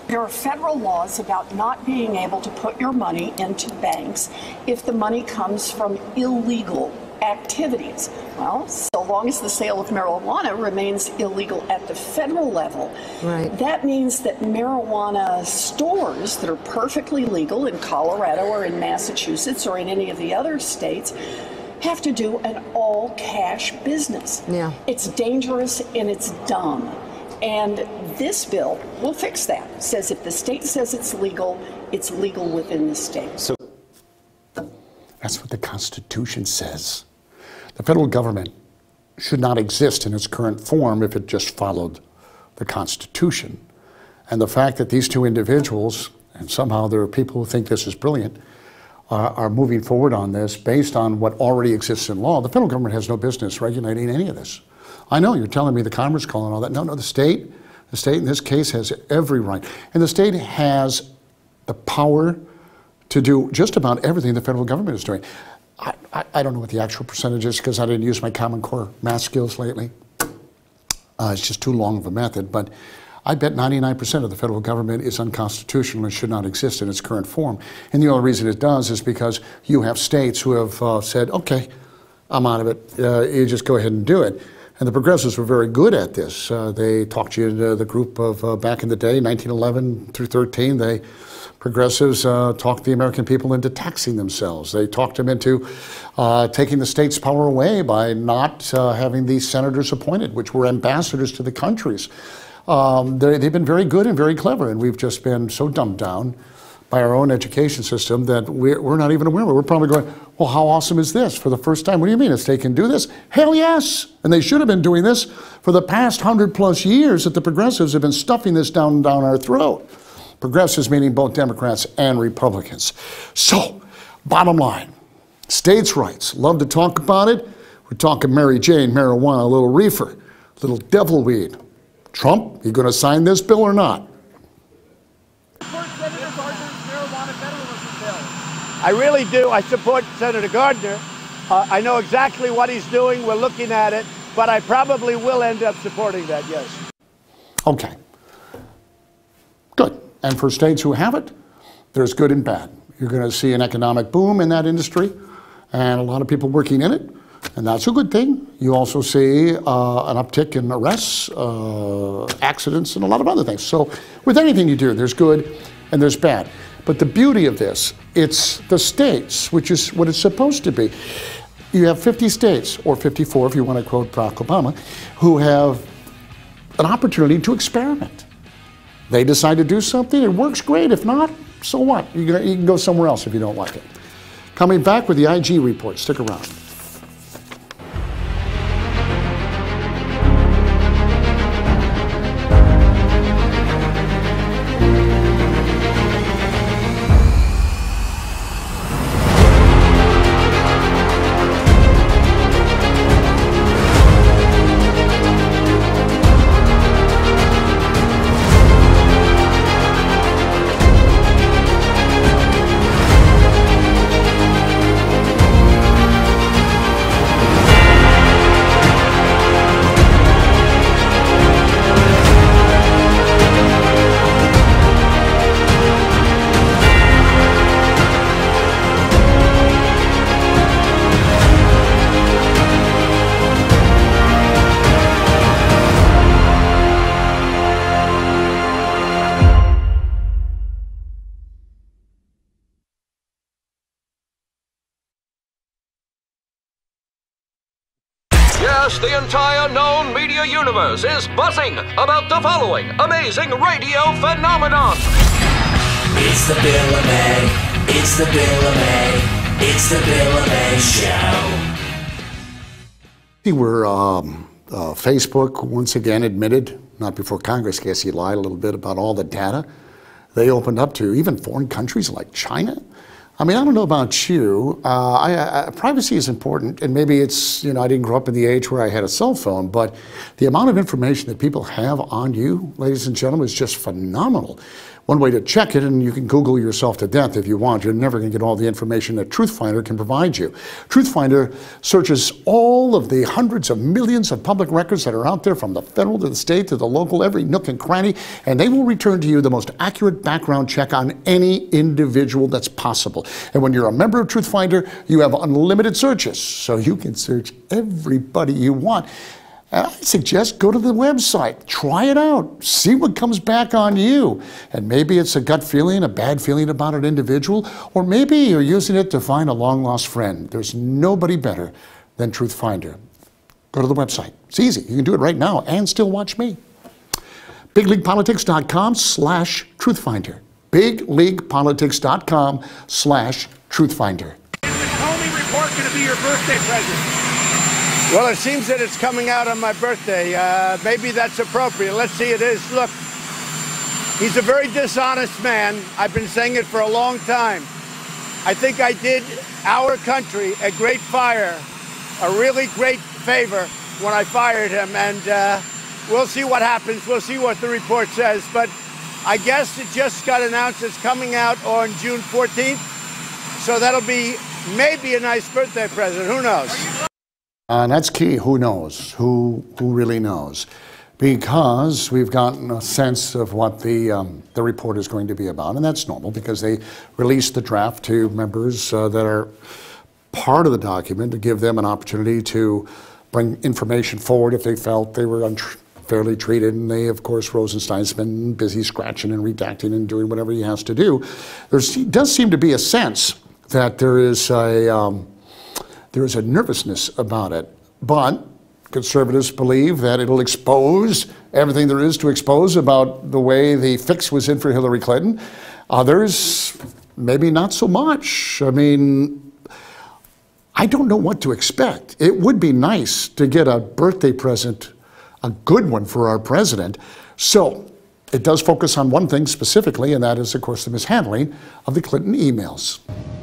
there are federal laws about not being able to put your money into banks if the money comes from illegal activities. Well, so long as the sale of marijuana remains illegal at the federal level, that means that marijuana stores that are perfectly legal in Colorado or in Massachusetts or in any of the other states have to do an all-cash business. Yeah. It's dangerous and it's dumb. And this bill will fix that. It says if the state says it's legal within the state. So that's what the Constitution says. The federal government should not exist in its current form if it just followed the Constitution. And the fact that these two individuals, and somehow there are people who think this is brilliant, are moving forward on this based on what already exists in law. The federal government has no business regulating any of this. I know you're telling me the Commerce Clause and all that. No, the state in this case has every right. And the state has the power to do just about everything the federal government is doing. I don't know what the actual percentage is because I didn't use my Common Core math skills lately. It's just too long of a method, but I bet 99% of the federal government is unconstitutional and should not exist in its current form. And the only reason it does is because you have states who have said, okay, I'm out of it, you just go ahead and do it. And the progressives were very good at this. They talked you into the group of back in the day, 1911 through 13, progressives talked the American people into taxing themselves. They talked them into taking the state's power away by not having these senators appointed, which were ambassadors to the countries. They've been very good and very clever, and we've just been so dumbed down by our own education system that we're not even aware of it. We're probably going, well, how awesome is this? For the first time, what do you mean a state can do this? Hell yes! And they should have been doing this for the past 100+ years that the progressives have been stuffing this down our throat. Progressives meaning both Democrats and Republicans. So, bottom line, states' rights. Love to talk about it. We're talking Mary Jane, marijuana, a little reefer, a little devil weed. Trump, you going to sign this bill or not? I really do. I support Senator Gardner. I know exactly what he's doing. We're looking at it, but I probably will end up supporting that, yes. Okay. Good. And for states who have it, there's good and bad. You're going to see an economic boom in that industry and a lot of people working in it, and that's a good thing. You also see an uptick in arrests, accidents, and a lot of other things. So with anything you do, there's good and there's bad. But the beauty of this, it's the states, which is what it's supposed to be. You have 50 states, or 54 if you want to quote Barack Obama, who have an opportunity to experiment. They decide to do something, it works great. If not, so what? You can go somewhere else if you don't like it. Coming back with the IG report. Stick around. Yes, the entire known media universe is buzzing about the following amazing radio phenomenon. It's the Bill LuMaye. It's the Bill LuMaye. It's the Bill LuMaye Show. Where Facebook once again admitted, not before Congress, I guess he lied a little bit about all the data they opened up to even foreign countries like China. I mean, I don't know about you. Privacy is important, and maybe it's, I didn't grow up in the age where I had a cell phone, but the amount of information that people have on you, ladies and gentlemen, is just phenomenal. One way to check it, and you can Google yourself to death if you want, you're never going to get all the information that TruthFinder can provide you. TruthFinder searches all of the hundreds of millions of public records that are out there, from the federal to the state to the local, every nook and cranny, and they will return to you the most accurate background check on any individual that's possible. And when you're a member of TruthFinder, you have unlimited searches, so you can search everybody you want. And I suggest go to the website, try it out, see what comes back on you. And maybe it's a gut feeling, a bad feeling about an individual, or maybe you're using it to find a long-lost friend. There's nobody better than TruthFinder. Go to the website. It's easy. You can do it right now and still watch me. BigLeaguePolitics.com/TruthFinder. BigLeaguePolitics.com/TruthFinder. Comey report going to be your birthday present? Well, it seems that it's coming out on my birthday. Maybe that's appropriate. Let's see, it is. Look, he's a very dishonest man. I've been saying it for a long time. I think I did our country a great fire, a really great favor when I fired him. And we'll see what happens. We'll see what the report says. But I guess it just got announced it's coming out on June 14th. So that'll be maybe a nice birthday present. Who knows? And that's key. Who knows? Who really knows? Because we've gotten a sense of what the report is going to be about, and that's normal because they released the draft to members that are part of the document to give them an opportunity to bring information forward if they felt they were unfairly treated. And they, of course, Rosenstein's been busy scratching and redacting and doing whatever he has to do. There does seem to be a sense that there is a nervousness about it, but conservatives believe that it'll expose everything there is to expose about the way the fix was in for Hillary Clinton. Others, maybe not so much. I mean, I don't know what to expect. It would be nice to get a birthday present, a good one for our president. So it does focus on one thing specifically, and that is, of course, the mishandling of the Clinton emails.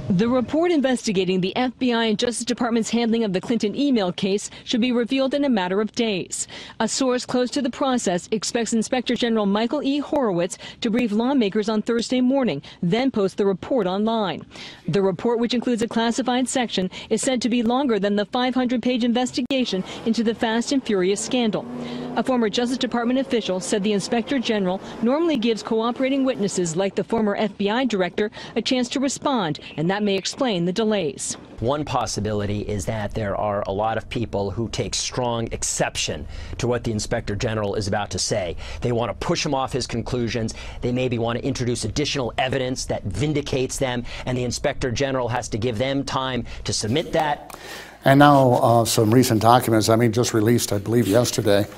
The report investigating the FBI and Justice Department's handling of the Clinton email case should be revealed in a matter of days. A source close to the process expects Inspector General Michael E. Horowitz to brief lawmakers on Thursday morning, then post the report online. The report, which includes a classified section, is said to be longer than the 500-page investigation into the Fast and Furious scandal. A former Justice Department official said the Inspector General normally gives cooperating witnesses like the former FBI director a chance to respond, and that may explain the delays. One possibility is that there are a lot of people who take strong exception to what the Inspector General is about to say. They want to push him off his conclusions. They maybe want to introduce additional evidence that vindicates them, and the Inspector General has to give them time to submit that. And now some recent documents, just released, I believe, yesterday. I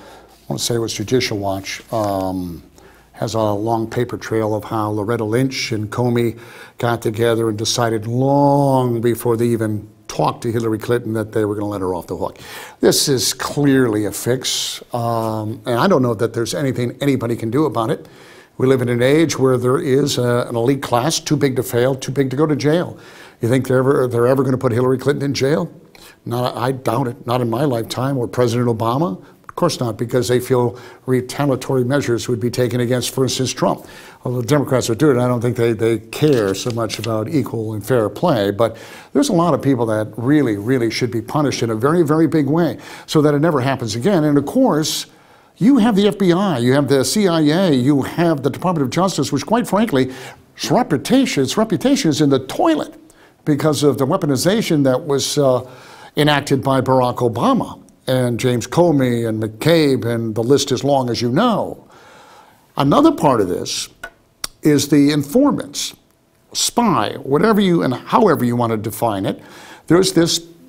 want to say it was Judicial Watch. Has a long paper trail of how Loretta Lynch and Comey got together and decided long before they even talked to Hillary Clinton that they were going to let her off the hook. This is clearly a fix, and I don't know that there's anything anybody can do about it. We live in an age where there is an elite class too big to fail, too big to go to jail. You think they're ever going to put Hillary Clinton in jail? I doubt it. Not in my lifetime, or President Obama. Of course not, because they feel retaliatory measures would be taken against, for instance, Trump. Although the Democrats are doing it, I don't think they care so much about equal and fair play. But there's a lot of people that really, really should be punished in a very, very big way so that it never happens again. And of course, you have the FBI, you have the CIA, you have the Department of Justice, which quite frankly, its reputation is in the toilet because of the weaponization that was enacted by Barack Obama and James Comey and McCabe, and the list is long, as you know. Another part of this is the informants, spy, whatever and however you want to define it. There's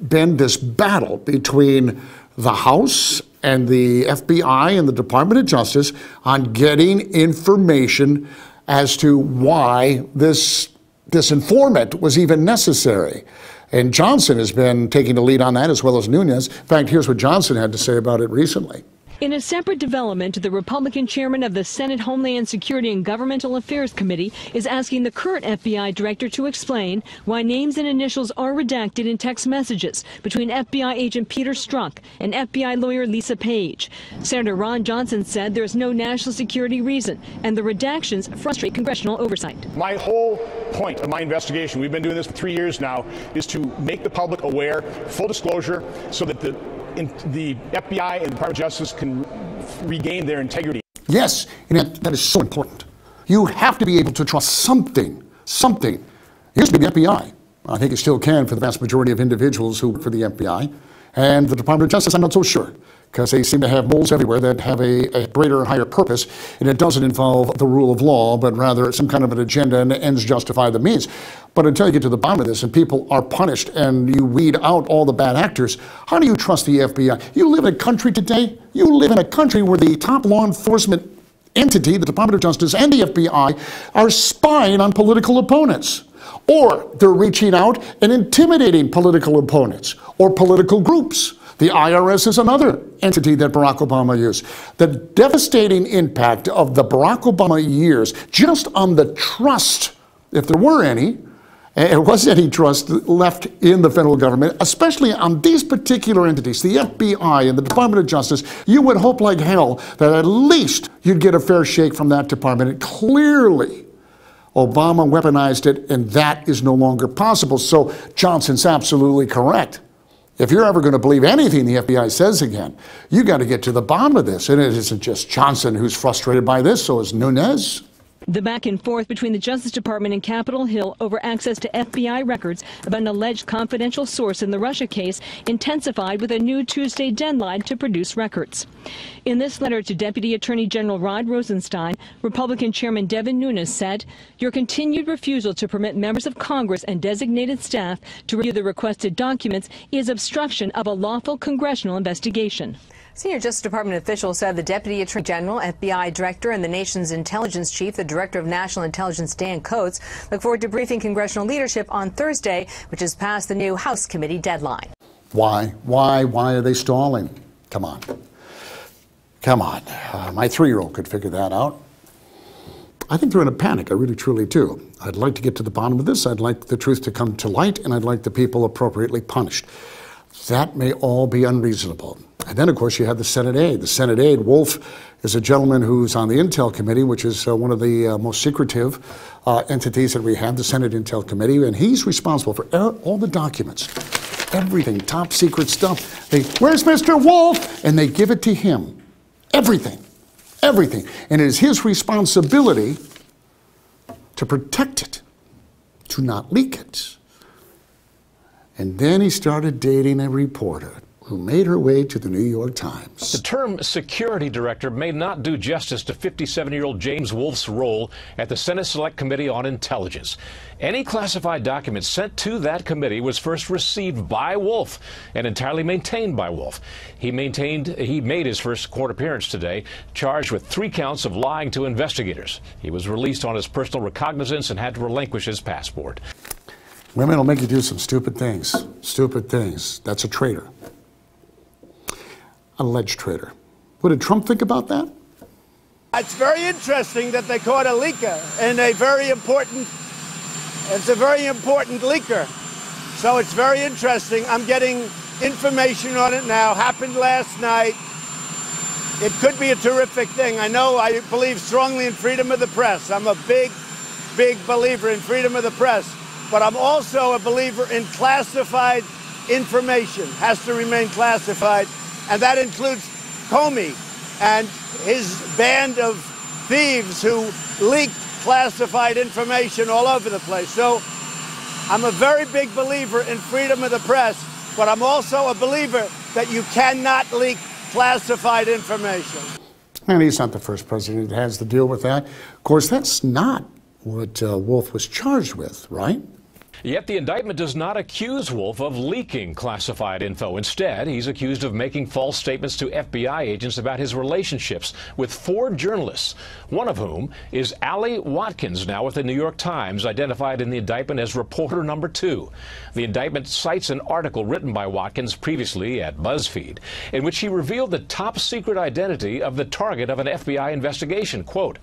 been this battle between the House and the FBI and the Department of Justice on getting information as to why this informant was even necessary. And Johnson has been taking the lead on that, as well as Nunes. In fact, here's what Johnson had to say about it recently. In a separate development, the Republican chairman of the Senate Homeland Security and Governmental Affairs Committee is asking the current FBI director to explain why names and initials are redacted in text messages between FBI agent Peter Strzok and FBI lawyer Lisa Page. Senator Ron Johnson said there is no national security reason, and the redactions frustrate congressional oversight. My whole point of my investigation, we've been doing this for 3 years now, is to make the public aware, full disclosure, so that the FBI and the Department of Justice can regain their integrity. Yes, and that is so important. You have to be able to trust something. It used to be the FBI. I think it still can for the vast majority of individuals who work for the FBI. And the Department of Justice, I'm not so sure, because they seem to have moles everywhere that have a greater and higher purpose, and it doesn't involve the rule of law, but rather some kind of an agenda, and the ends justify the means. But until you get to the bottom of this and people are punished and you weed out all the bad actors, how do you trust the FBI? You live in a country today, where the top law enforcement entity, the Department of Justice and the FBI, are spying on political opponents. Or they're reaching out and intimidating political opponents or political groups. The IRS is another entity that Barack Obama used. The devastating impact of the Barack Obama years just on the trust, if there were any, and there was any trust left in the federal government, especially on these particular entities, the FBI and the Department of Justice, you would hope like hell that at least you'd get a fair shake from that department. And clearly, Obama weaponized it, and that is no longer possible. So Johnson's absolutely correct. If you're ever going to believe anything the FBI says again, you got to get to the bottom of this. And it isn't just Johnson who's frustrated by this, so is Nunes. The back and forth between the Justice Department and Capitol Hill over access to FBI records about an alleged confidential source in the Russia case intensified with a new Tuesday deadline to produce records. In this letter to Deputy Attorney General Rod Rosenstein, Republican Chairman Devin Nunes said, "Your continued refusal to permit members of Congress and designated staff to review the requested documents is obstruction of a lawful congressional investigation." Senior Justice Department officials said the Deputy Attorney General, FBI Director, and the nation's intelligence chief, the Director of National Intelligence, Dan Coats, look forward to briefing congressional leadership on Thursday, which is past the new House committee deadline. Why are they stalling? Come on. My 3-year-old could figure that out. I think they're in a panic. I really, truly do. I'd like to get to the bottom of this. I'd like the truth to come to light, and I'd like the people appropriately punished. That may all be unreasonable. And then, of course, you have the Senate aide. The Senate aide, Wolf, is a gentleman who's on the Intel Committee, which is one of the most secretive entities that we have, the Senate Intel Committee, and he's responsible for all the documents, everything, top secret stuff. Where's Mr. Wolf? And they give it to him. Everything. And it is his responsibility to protect it, to not leak it. And then he started dating a reporter who made her way to the New York Times. The term security director may not do justice to 57-year-old James Wolf's role at the Senate Select Committee on Intelligence. Any classified document sent to that committee was first received by Wolf and entirely maintained by Wolf. He made his first court appearance today, charged with 3 counts of lying to investigators. He was released on his personal recognizance and had to relinquish his passport. Women will make you do some stupid things. That's a traitor. Alleged traitor. What did Trump think about that? It's very interesting that they caught a leaker, and it's a very important leaker. So it's very interesting. I'm getting information on it now. Happened last night. It could be a terrific thing. I believe strongly in freedom of the press. I'm a big believer in freedom of the press. But I'm also a believer in classified information. Has to remain classified. And that includes Comey and his band of thieves who leaked classified information all over the place. So I'm a very big believer in freedom of the press, but I'm also a believer that you cannot leak classified information. And he's not the first president that has to deal with that. Of course, that's not what Wolf was charged with, right? Yet the indictment does not accuse Wolf of leaking classified info. Instead, he's accused of making false statements to FBI agents about his relationships with 4 journalists, one of whom is Ali Watkins, now with the New York Times, identified in the indictment as reporter number 2. The indictment cites an article written by Watkins previously at BuzzFeed, in which he revealed the top secret identity of the target of an FBI investigation. Quote,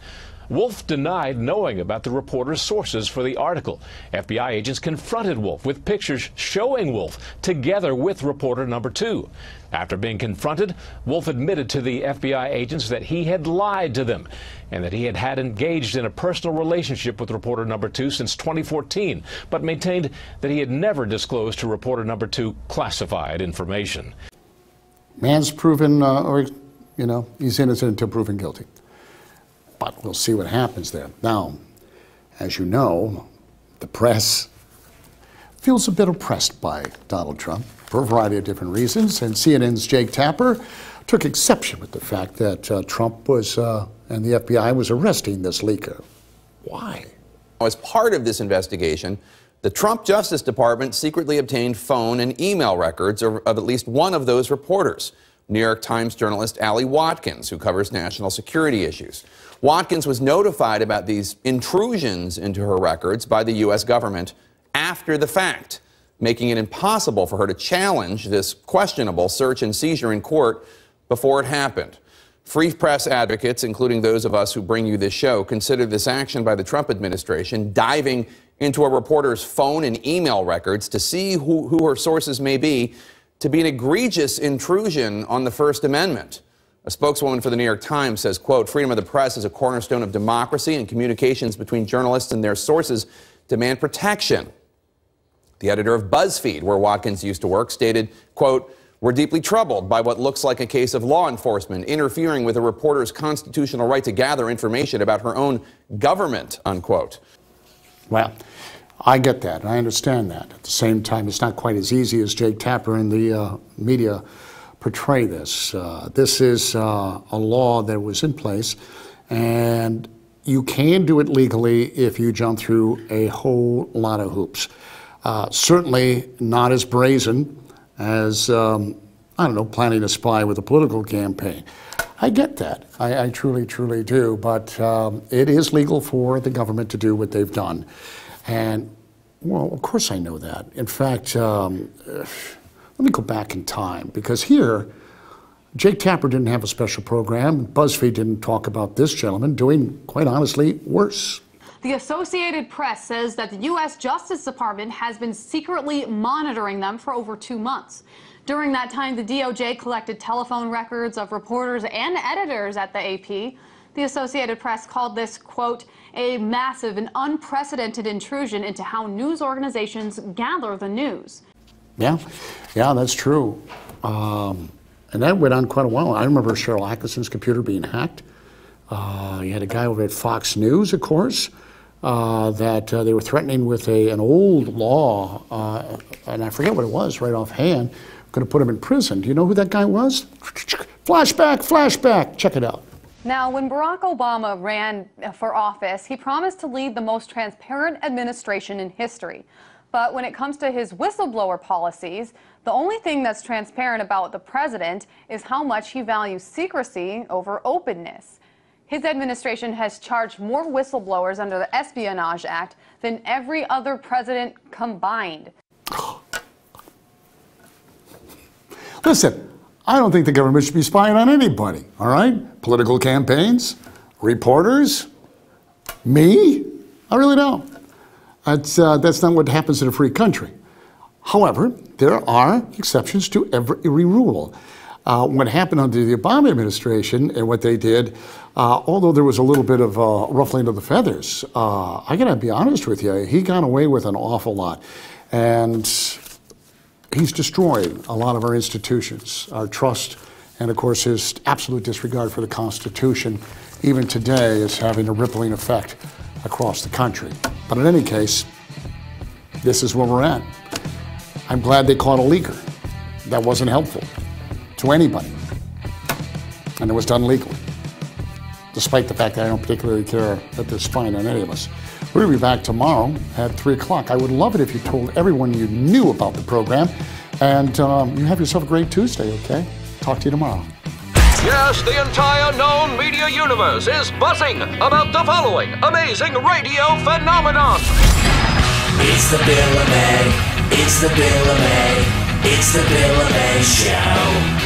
Wolf denied knowing about the reporter's sources for the article. FBI agents confronted Wolf with pictures showing Wolf together with reporter number 2. After being confronted, Wolf admitted to the FBI agents that he had lied to them and that he had engaged in a personal relationship with reporter number 2 since 2014, but maintained that he had never disclosed to reporter number 2 classified information. Man's proven, he's innocent until proven guilty. But we'll see what happens there. Now, as you know, the press feels a bit oppressed by Donald Trump for a variety of different reasons, and CNN's Jake Tapper took exception with the fact that Trump was, and the FBI was arresting this leaker. Why? As part of this investigation, the Trump Justice Department secretly obtained phone and email records of at least one of those reporters, New York Times journalist Ali Watkins, who covers national security issues. Watkins was notified about these intrusions into her records by the U.S. government after the fact, making it impossible for her to challenge this questionable search and seizure in court before it happened. Free press advocates, including those of us who bring you this show, consider this action by the Trump administration, diving into a reporter's phone and email records to see who her sources may be, to be an egregious intrusion on the First Amendment. A spokeswoman for the New York Times says, quote, freedom of the press is a cornerstone of democracy, and communications between journalists and their sources demand protection. The editor of BuzzFeed, where Watkins used to work, stated, quote, we're deeply troubled by what looks like a case of law enforcement interfering with a reporter's constitutional right to gather information about her own government, unquote. Well, I get that. I understand that. At the same time, it's not quite as easy as Jake Tapper and the media portray this. This is a law that was in place, and you can do it legally if you jump through a whole lot of hoops. Certainly not as brazen as, planning to spy with a political campaign. I get that. I truly, truly do. But it is legal for the government to do what they've done. And, well, of course I know that. In fact, let me go back in time, because here, Jake Tapper didn't have a special program. BuzzFeed didn't talk about this gentleman doing, quite honestly, worse. The Associated Press says that the U.S. Justice Department has been secretly monitoring them for over 2 months. During that time, the DOJ collected telephone records of reporters and editors at the AP. The Associated Press called this, quote, a massive and unprecedented intrusion into how news organizations gather the news. Yeah, that's true. And that went on quite a while. I remember Cheryl Atkinson's computer being hacked. You had a guy over at Fox News, of course, that they were threatening with an old law, and I forget what it was right offhand, going to put him in prison. Do you know who that guy was? Flashback, check it out. Now, when Barack Obama ran for office, he promised to lead the most transparent administration in history. But when it comes to his whistleblower policies, the only thing that's transparent about the president is how much he values secrecy over openness. His administration has charged more whistleblowers under the Espionage Act than every other president combined. Listen, I don't think the government should be spying on anybody, all right? Political campaigns, reporters, me? I really don't. That's not what happens in a free country. However, there are exceptions to every rule. What happened under the Obama administration and what they did, although there was a little bit of ruffling of the feathers, I gotta be honest with you, he got away with an awful lot. And he's destroyed a lot of our institutions, our trust, and of course his absolute disregard for the Constitution, even today, is having a rippling effect across the country. But in any case, this is where we're at. I'm glad they caught a leaker. That wasn't helpful to anybody. And it was done legally, despite the fact that I don't particularly care that they're spying on any of us. We'll be back tomorrow at 3 o'clock. I would love it if you told everyone you knew about the program. And you have yourself a great Tuesday, okay? Talk to you tomorrow. Yes, the entire known media universe is buzzing about the following amazing radio phenomenon. It's the Bill LuMaye. It's the Bill LuMaye. It's the Bill LuMaye Show.